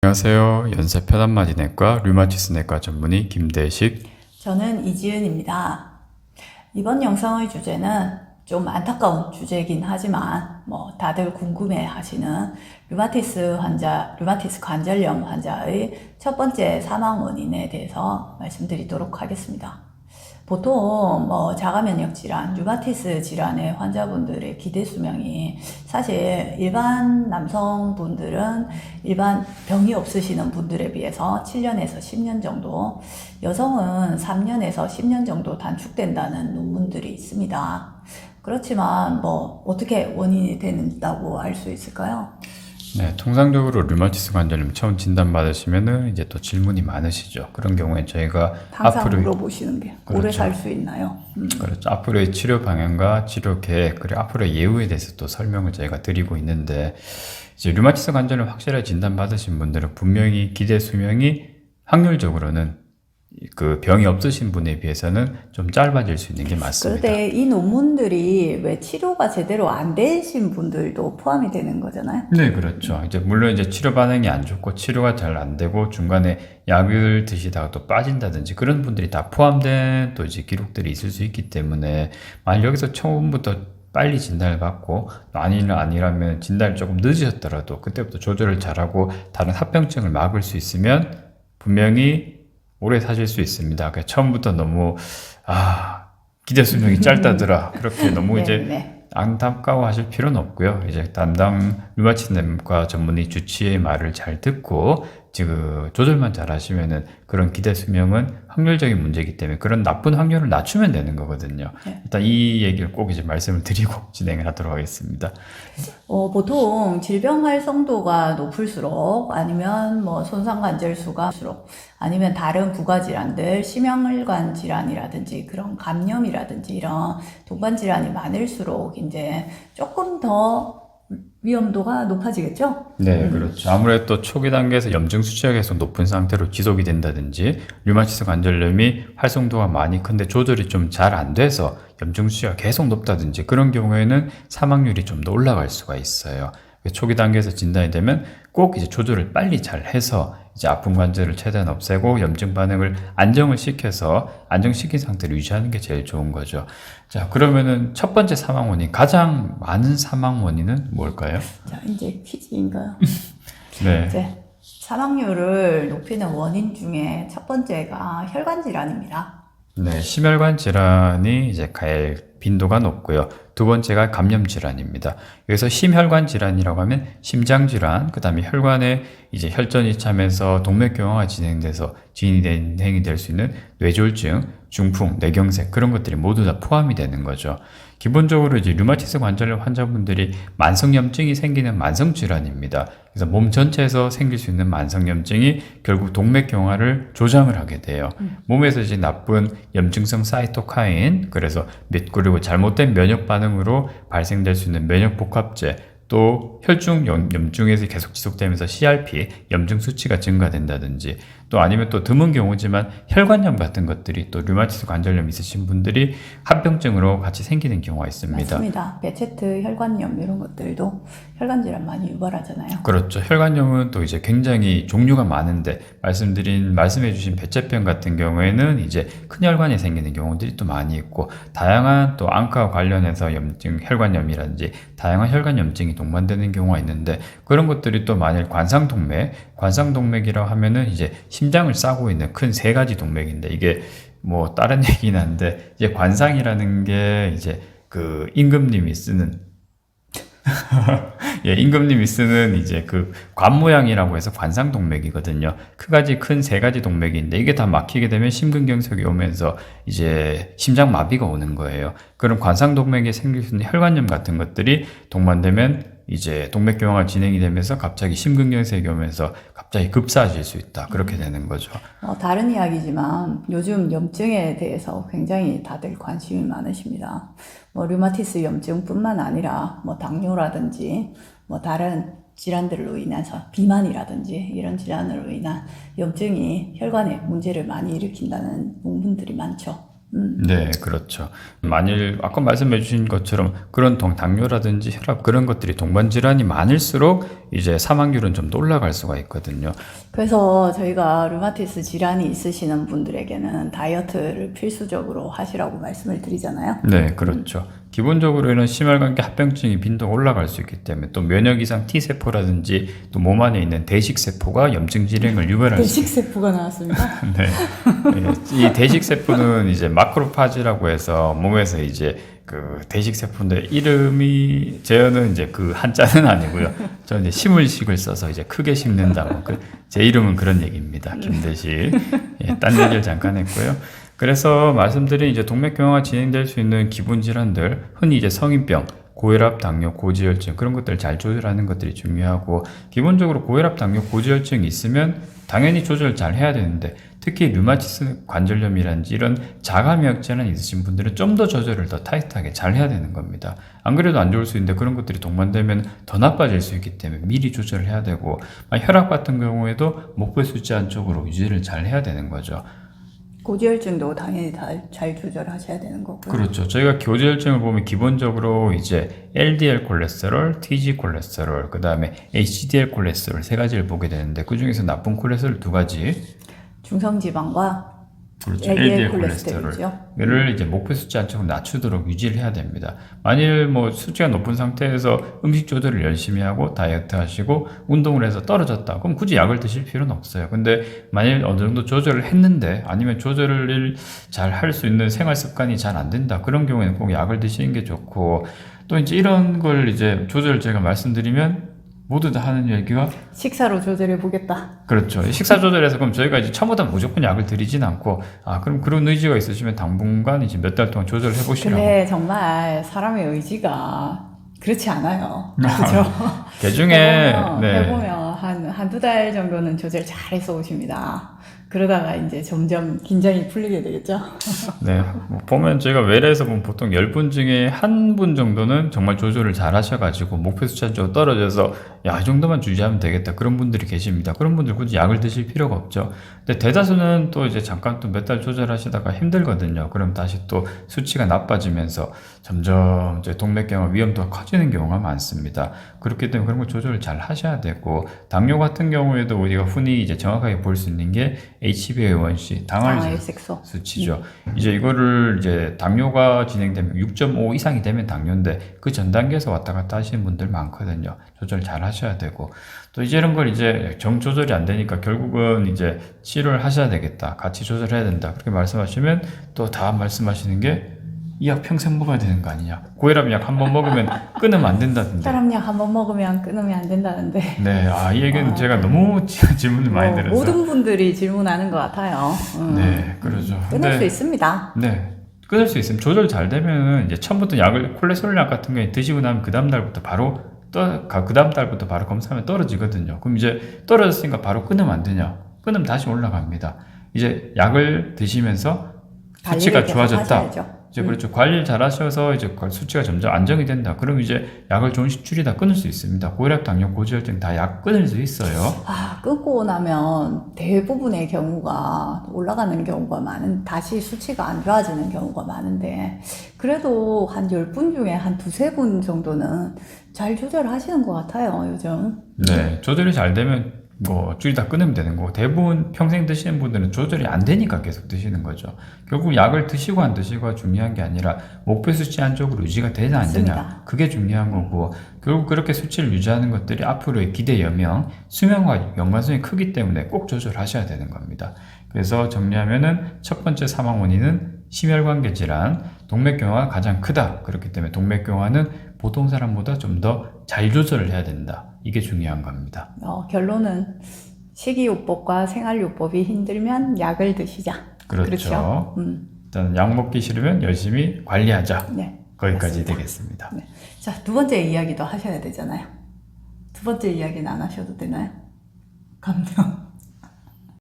안녕하세요. 연세편한마디내과 류마티스내과 전문의 김대식. 저는 이지은입니다. 이번 영상의 주제는 좀 안타까운 주제이긴 하지만 다들 궁금해 하시는 류마티스 관절염 환자의 첫 번째 사망 원인에 대해서 말씀드리도록 하겠습니다. 보통 자가면역 질환, 류마티스 질환의 환자분들의 기대 수명이 사실 일반 남성분들은 일반 병이 없으시는 분들에 비해서 7년에서 10년 정도, 여성은 3년에서 10년 정도 단축된다는 논문들이 있습니다. 그렇지만 어떻게 원인이 된다고 알 수 있을까요? 네, 통상적으로 류마티스 관절염 처음 진단받으시면은 이제 또 질문이 많으시죠. 그런 경우에 저희가 항상 앞으로 물어보시는 게 그렇죠. 오래 살 수 있나요? 그렇죠. 앞으로의 치료 방향과 치료 계획, 그리고 앞으로의 예후에 대해서 또 설명을 저희가 드리고 있는데, 이제 류마티스 관절염 확실하게 진단받으신 분들은 분명히 기대 수명이 확률적으로는 그 병이 없으신 분에 비해서는 좀 짧아질 수 있는 게 맞습니다. 그런데 이 논문들이 왜 치료가 제대로 안 되신 분들도 포함이 되는 거잖아요? 네, 그렇죠. 이제 물론 이제 치료 반응이 안 좋고 치료가 잘 안 되고 중간에 약을 드시다가 또 빠진다든지 그런 분들이 다 포함된 또 이제 기록들이 있을 수 있기 때문에 만약 여기서 처음부터 빨리 진단을 받고 아니라면 진단이 조금 늦으셨더라도 그때부터 조절을 잘하고 다른 합병증을 막을 수 있으면 분명히 오래 사실 수 있습니다. 그러니까 처음부터 너무 기대 수명이 짧다더라 그렇게 너무 이제 안타까워하실 필요는 없고요. 이제 담당 류마티스내과 전문의 주치의 말을 잘 듣고 지금 조절만 잘 하시면은 그런 기대 수명은 확률적인 문제이기 때문에 그런 나쁜 확률을 낮추면 되는 거거든요. 일단 이 얘기를 꼭 이제 말씀을 드리고 진행을 하도록 하겠습니다. 보통 질병 활성도가 높을수록 아니면 손상관절수가 높을수록 아니면 다른 부가질환들, 심혈관 질환이라든지 그런 감염이라든지 이런 동반질환이 많을수록 이제 조금 더 위험도가 높아지겠죠? 네, 그렇죠. 아무래도 초기 단계에서 염증 수치가 계속 높은 상태로 지속이 된다든지 류마티스 관절염이 활성도가 많이 큰데 조절이 좀 잘 안 돼서 염증 수치가 계속 높다든지 그런 경우에는 사망률이 좀 더 올라갈 수가 있어요. 초기 단계에서 진단이 되면 꼭 이제 조절을 빨리 잘 해서 이제 아픈 관절을 최대한 없애고 염증 반응을 안정시킨 상태를 유지하는 게 제일 좋은 거죠. 자, 그러면은 첫 번째 사망 원인, 가장 많은 사망 원인은 뭘까요? 자, 이제 퀴즈인가요? 네. 이제 사망률을 높이는 원인 중에 첫 번째가 혈관 질환입니다. 네, 심혈관 질환이 이제 빈도가 높고요. 두 번째가 감염 질환입니다. 여기서 심혈관 질환이라고 하면 심장 질환, 그 다음에 혈관에 이제 혈전이 차면서 동맥경화가 진행돼서 진행이 될 수 있는 뇌졸중, 중풍, 뇌경색 그런 것들이 모두 다 포함이 되는 거죠. 기본적으로 이제 류마티스 관절염 환자분들이 만성염증이 생기는 만성질환입니다. 그래서 몸 전체에서 생길 수 있는 만성염증이 결국 동맥경화를 조장을 하게 돼요. 몸에서 이제 나쁜 염증성 사이토카인, 그리고 잘못된 면역 반응으로 발생될 수 있는 면역 복합제, 또 혈중 염증에서 계속 지속되면서 CRP, 염증 수치가 증가된다든지 또 아니면 또 드문 경우지만 혈관염 같은 것들이 또 류마티스 관절염 있으신 분들이 합병증으로 같이 생기는 경우가 있습니다. 맞습니다. 베체트 혈관염 이런 것들도 혈관 질환 많이 유발하잖아요. 그렇죠. 혈관염은 또 이제 굉장히 종류가 많은데 말씀해주신 베체병 같은 경우에는 이제 큰 혈관에 생기는 경우들이 또 많이 있고 다양한 또 안과 관련해서 혈관염이라든지 다양한 혈관염증이 동반되는 경우가 있는데 그런 것들이 또 만일 관상동맥이라고 하면은 이제 심장을 싸고 있는 큰 세 가지 동맥인데 이게 다른 얘기긴 한데 이제 관상이라는 게 이제 그 임금님이 쓰는 임금님이 쓰는 이제 그 관 모양이라고 해서 관상동맥이거든요. 큰 세 가지 동맥인데 이게 다 막히게 되면 심근경색이 오면서 이제 심장마비가 오는 거예요. 그런 관상동맥에 생길 수 있는 혈관염 같은 것들이 동반되면 이제 동맥경화가 진행이 되면서 갑자기 심근경색이 오면서 갑자기 급사해질 수 있다. 그렇게 되는 거죠. 다른 이야기지만 요즘 염증에 대해서 굉장히 다들 관심이 많으십니다. 류마티스 염증뿐만 아니라 당뇨라든지 다른 질환들로 인해서 비만이라든지 이런 질환으로 인한 염증이 혈관에 문제를 많이 일으킨다는 논문들이 많죠. 네, 그렇죠. 만일 아까 말씀해 주신 것처럼 그런 당뇨라든지 혈압 그런 것들이 동반 질환이 많을수록 이제 사망률은 좀 더 올라갈 수가 있거든요. 그래서 저희가 류마티스 질환이 있으시는 분들에게는 다이어트를 필수적으로 하시라고 말씀을 드리잖아요. 네, 그렇죠. 기본적으로는 심혈관계 합병증이 빈도가 올라갈 수 있기 때문에 또 면역 이상 T세포라든지 또 몸 안에 있는 대식세포가 염증 질환을 유발할 수 대식세포가 나왔습니다. 네. 이 대식세포는 이제 마크로파지라고 해서 몸에서 이제 그 대식세포인데 이름이 저는 이제 그 한자는 아니고요. 저는 이제 심을식을 써서 이제 크게 심는다고. 제 이름은 그런 얘기입니다. 김대식. 예, 딴 얘기를 잠깐 했고요. 그래서 말씀드린 이제 동맥경화가 진행될 수 있는 기본 질환들, 흔히 이제 성인병, 고혈압, 당뇨, 고지혈증 그런 것들을 잘 조절하는 것들이 중요하고 기본적으로 고혈압, 당뇨, 고지혈증이 있으면 당연히 조절 잘 해야 되는데 특히 류마티스 관절염이라든지 이런 자가면역 질환이 있으신 분들은 좀 더 조절을 더 타이트하게 잘 해야 되는 겁니다. 안 그래도 안 좋을 수 있는데 그런 것들이 동반되면 더 나빠질 수 있기 때문에 미리 조절을 해야 되고 혈압 같은 경우에도 목표 수치 안쪽으로 유지를 잘 해야 되는 거죠. 고지혈증도 당연히 잘 조절하셔야 되는 거고요. 그렇죠. 저희가 고지혈증을 보면 기본적으로 이제 LDL 콜레스테롤, TG 콜레스테롤, 그 다음에 HDL 콜레스테롤 세 가지를 보게 되는데 그 중에서 나쁜 콜레스테롤 두 가지. 중성지방과 그렇죠. LDL 콜레스테롤이죠. 를 이제 목표 수치 안쪽으로 낮추도록 유지를 해야 됩니다. 만일 뭐 수치가 높은 상태에서 음식 조절을 열심히 하고 다이어트 하시고 운동을 해서 떨어졌다. 그럼 굳이 약을 드실 필요는 없어요. 근데 만일 어느 정도 조절을 했는데 아니면 조절을 잘 할 수 있는 생활 습관이 잘 안 된다. 그런 경우에는 꼭 약을 드시는 게 좋고 또 이제 이런 걸 이제 조절을 제가 말씀드리면 모두 다 하는 얘기가 식사로 조절해 보겠다. 그렇죠. 식사 조절에서 그럼 저희가 이제 처음부터 무조건 약을 드리진 않고 그럼 그런 의지가 있으시면 당분간 이제 몇 달 동안 조절해 보시라고. 근데 정말 사람의 의지가 그렇지 않아요. 그렇죠? 개중에 해보면 한두 달 정도는 조절 잘해서 오십니다. 그러다가 이제 점점 긴장이 풀리게 되겠죠? 네. 뭐 보면 저희가 외래에서 보면 보통 10분 중에 한 분 정도는 정말 조절을 잘 하셔가지고 목표 수치 좀 떨어져서 이 정도만 유지하면 되겠다. 그런 분들이 계십니다. 그런 분들 굳이 약을 드실 필요가 없죠. 근데 대다수는 또 이제 잠깐 또 몇 달 조절하시다가 힘들거든요. 그럼 다시 또 수치가 나빠지면서 점점 이제 동맥경화 위험도가 커지는 경우가 많습니다. 그렇기 때문에 그런 걸 조절을 잘 하셔야 되고 당뇨 같은 경우에도 우리가 흔히 이제 정확하게 볼 수 있는 게 HbA1c 당화혈색소 수치죠. 이제 이거를 이제 당뇨가 진행되면 6.5 이상이 되면 당뇨인데 그 전 단계에서 왔다 갔다 하시는 분들 많거든요. 조절 잘 하셔야 되고 또 이제 이런 걸 이제 정 조절이 안 되니까 결국은 이제 치료를 하셔야 되겠다. 같이 조절해야 된다. 그렇게 말씀하시면 또 다 말씀하시는 게 이 약 평생 먹어야 되는 거 아니냐. 고혈압 약 한 번 먹으면 끊으면 안 된다던데. 혈압약 한 번 먹으면 끊으면 안 된다는데. 네, 이 얘기는 제가 너무 질문을 많이 들어서. 모든 분들이 질문하는 것 같아요. 네, 그러죠. 끊을 수 있습니다. 네. 끊을 수 있으면 조절 잘 되면 이제 처음부터 약을 콜레스테롤 약 같은 거 드시고 나면 그 다음 달부터 바로 검사하면 떨어지거든요. 그럼 이제 떨어졌으니까 바로 끊으면 안 되냐? 끊으면 다시 올라갑니다. 이제 약을 드시면서 수치가 좋아졌다. 이제 그렇죠. 관리를 잘 하셔서 이제 수치가 점점 안정이 된다. 그럼 이제 약을 조금씩 줄이다 끊을 수 있습니다. 고혈압, 당뇨, 고지혈증 다 약 끊을 수 있어요. 끊고 나면 대부분의 경우가 올라가는 경우가 다시 수치가 안 좋아지는 경우가 많은데, 그래도 한 10분 중에 한 두세 분 정도는 잘 조절하시는 것 같아요, 요즘. 네, 조절이 잘 되면 뭐 줄이다 끊으면 되는 거고 대부분 평생 드시는 분들은 조절이 안 되니까 계속 드시는 거죠. 결국 약을 드시고 안 드시고가 중요한 게 아니라 목표 수치 안쪽으로 유지가 되냐 안 되냐 맞습니다. 그게 중요한 거고 결국 그렇게 수치를 유지하는 것들이 앞으로의 기대 여명, 수명과 연관성이 크기 때문에 꼭 조절하셔야 되는 겁니다. 그래서 정리하면은 첫 번째 사망 원인은 심혈관계 질환, 동맥경화가 가장 크다. 그렇기 때문에 동맥경화는 보통 사람보다 좀 더 잘 조절을 해야 된다. 이게 중요한 겁니다. 결론은 식이요법과 생활요법이 힘들면 약을 드시자. 그렇죠. 일단 약 먹기 싫으면 열심히 관리하자. 네, 거기까지 맞습니다. 되겠습니다. 네. 자, 두 번째 이야기도 하셔야 되잖아요. 두 번째 이야기는 안 하셔도 되나요? 감정.